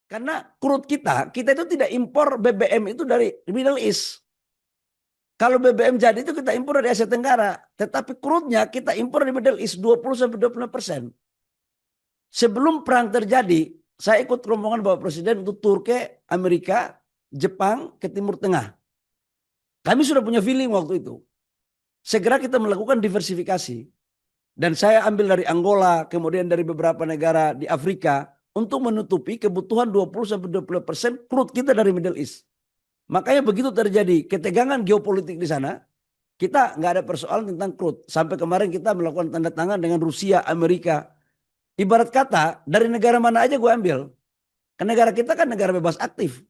Karena crude kita itu tidak impor BBM itu dari Middle East. Kalau BBM jadi itu kita impor dari Asia Tenggara. Tetapi crude-nya kita impor dari Middle East 20-25%. Sebelum perang terjadi, saya ikut rombongan Bapak Presiden untuk Turki, Amerika, Jepang, ke Timur Tengah. Kami sudah punya feeling waktu itu. Segera kita melakukan diversifikasi. Dan saya ambil dari Angola, kemudian dari beberapa negara di Afrika untuk menutupi kebutuhan 20-20% crude kita dari Middle East. Makanya begitu terjadi ketegangan geopolitik di sana, kita nggak ada persoalan tentang crude. Sampai kemarin kita melakukan tanda tangan dengan Rusia, Amerika. Ibarat kata dari negara mana aja gue ambil. Kan negara kita kan negara bebas aktif.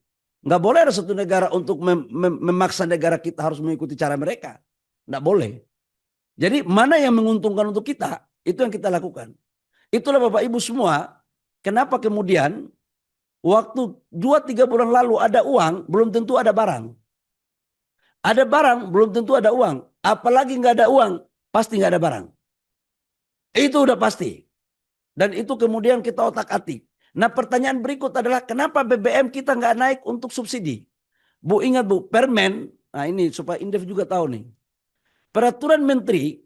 Nggak boleh ada satu negara untuk memaksa negara kita harus mengikuti cara mereka. Nggak boleh. Jadi mana yang menguntungkan untuk kita, itu yang kita lakukan. Itulah Bapak Ibu semua, kenapa kemudian waktu 2-3 bulan lalu ada uang, belum tentu ada barang. Ada barang, belum tentu ada uang. Apalagi nggak ada uang, pasti nggak ada barang. Itu udah pasti. Dan itu kemudian kita otak-atik. Nah pertanyaan berikut adalah kenapa BBM kita nggak naik untuk subsidi? Bu ingat Bu, Permen, nah ini supaya Indef juga tahu nih. Peraturan Menteri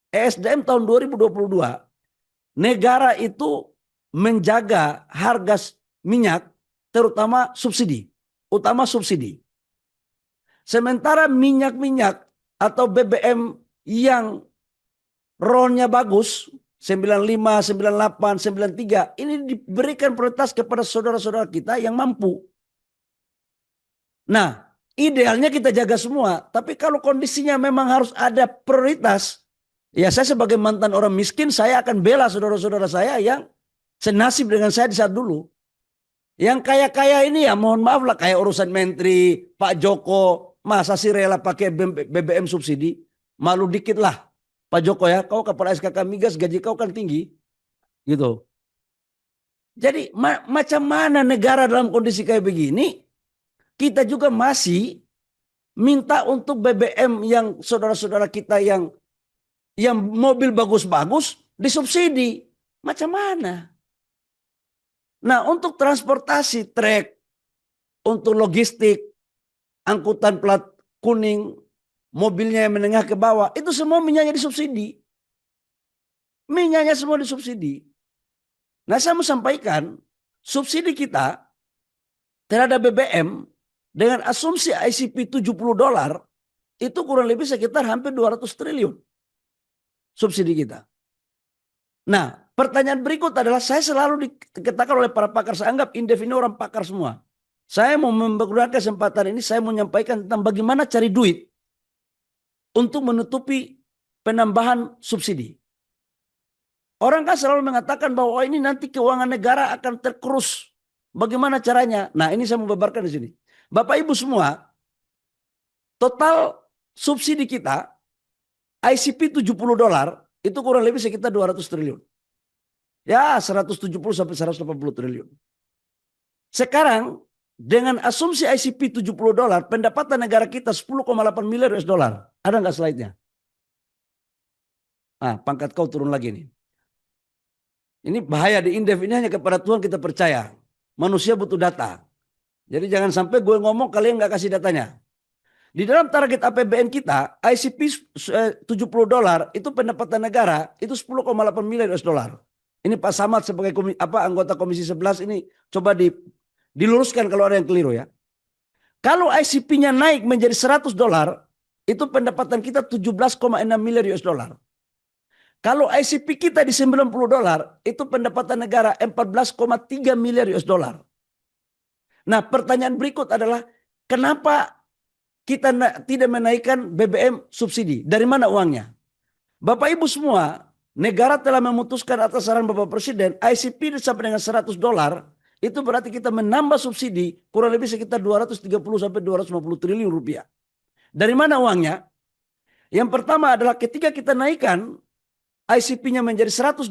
ESDM tahun 2022, negara itu menjaga harga minyak terutama subsidi, utama subsidi. Sementara minyak-minyak atau BBM yang RON-nya bagus, 95, 98, 93, ini diberikan prioritas kepada saudara-saudara kita yang mampu. Nah, idealnya kita jaga semua, tapi kalau kondisinya memang harus ada prioritas, ya saya sebagai mantan orang miskin, saya akan bela saudara-saudara saya yang senasib dengan saya di saat dulu. Yang kaya-kaya ini ya mohon maaf lah, kayak urusan menteri, Pak Joko, masa sih rela pakai BBM subsidi? Malu dikit lah. Pak Joko ya, kau kepala SKK Migas gaji kau kan tinggi. Gitu. Jadi macam mana negara dalam kondisi kayak begini, kita juga masih minta untuk BBM yang saudara-saudara kita yang mobil bagus-bagus disubsidi. Macam mana? Nah untuk transportasi trek, untuk logistik, angkutan plat kuning, mobilnya yang menengah ke bawah, itu semua minyaknya disubsidi. Minyaknya semua disubsidi. Nah saya mau sampaikan, subsidi kita terhadap BBM dengan asumsi ICP $70 itu kurang lebih sekitar hampir 200 triliun subsidi kita. Nah pertanyaan berikut adalah saya selalu dikatakan oleh para pakar, saya anggap Indef ini orang pakar semua. Saya mau menggunakan kesempatan ini, saya mau menyampaikan tentang bagaimana cari duit untuk menutupi penambahan subsidi. Orang kan selalu mengatakan bahwa ini nanti keuangan negara akan terkerus. Bagaimana caranya? Nah ini saya mau beberkan di sini. Bapak Ibu semua, total subsidi kita ICP $70 itu kurang lebih sekitar 200 triliun. Ya 170 sampai 180 triliun. Sekarang dengan asumsi ICP $70, pendapatan negara kita 10,8 miliar US dollar. Ada nggak slide-nya? Nah, pangkat kau turun lagi nih. Ini bahaya di Indef, ini hanya kepada Tuhan kita percaya. Manusia butuh data. Jadi jangan sampai gue ngomong kalian nggak kasih datanya. Di dalam target APBN kita, ICP $70 itu pendapatan negara itu 10,8 miliar US dollar. Ini Pak Samad sebagai anggota Komisi 11 ini coba diluruskan kalau ada yang keliru ya. Kalau ICP-nya naik menjadi $100, itu pendapatan kita 17,6 miliar US dollar. Kalau ICP kita di $90, itu pendapatan negara 14,3 miliar US dollar. Nah pertanyaan berikut adalah kenapa kita tidak menaikkan BBM subsidi? Dari mana uangnya? Bapak Ibu semua, negara telah memutuskan atas saran Bapak Presiden, ICP sampai dengan $100, itu berarti kita menambah subsidi kurang lebih sekitar 230 sampai 250 triliun rupiah. Dari mana uangnya? Yang pertama adalah ketika kita naikkan ICP-nya menjadi $100,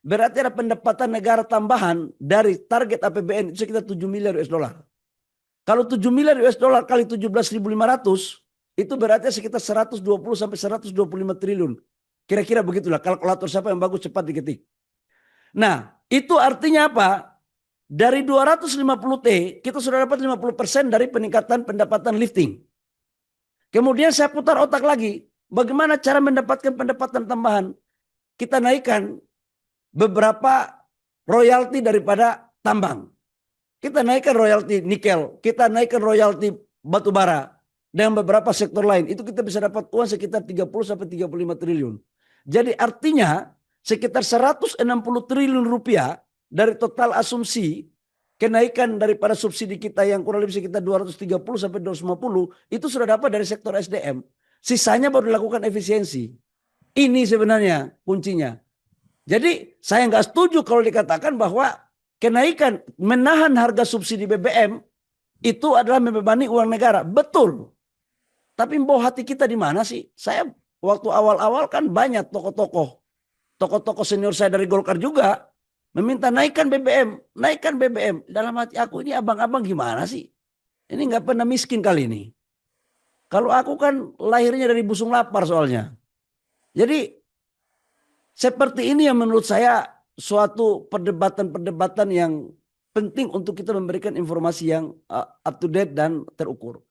berarti ada pendapatan negara tambahan dari target APBN itu sekitar 7 miliar US dollar. Kalau 7 miliar US dollar kali 17.500, itu berarti sekitar 120 sampai 125 triliun. Kira-kira begitulah, kalkulator siapa yang bagus cepat diketik. Nah, itu artinya apa? Dari 250T kita sudah dapat 50% dari peningkatan pendapatan lifting. Kemudian saya putar otak lagi, bagaimana cara mendapatkan pendapatan tambahan? Kita naikkan beberapa royalti daripada tambang. Kita naikkan royalti nikel, kita naikkan royalti batu bara dengan beberapa sektor lain. Itu kita bisa dapat uang sekitar 30 sampai 35 triliun. Jadi artinya sekitar 160 triliun rupiah dari total asumsi kenaikan daripada subsidi kita yang kurang lebih sekitar 230 sampai 250 itu sudah dapat dari sektor SDM. Sisanya baru dilakukan efisiensi. Ini sebenarnya kuncinya. Jadi saya nggak setuju kalau dikatakan bahwa kenaikan menahan harga subsidi BBM itu adalah membebani uang negara. Betul. Tapi bawah hati kita di mana sih? Saya waktu awal-awal kan banyak tokoh-tokoh senior saya dari Golkar juga meminta naikkan BBM, naikkan BBM. Dalam hati aku ini abang-abang gimana sih? Ini nggak pernah miskin kali ini. Kalau aku kan lahirnya dari busung lapar soalnya. Jadi seperti ini yang menurut saya suatu perdebatan-perdebatan yang penting untuk kita memberikan informasi yang up to date dan terukur.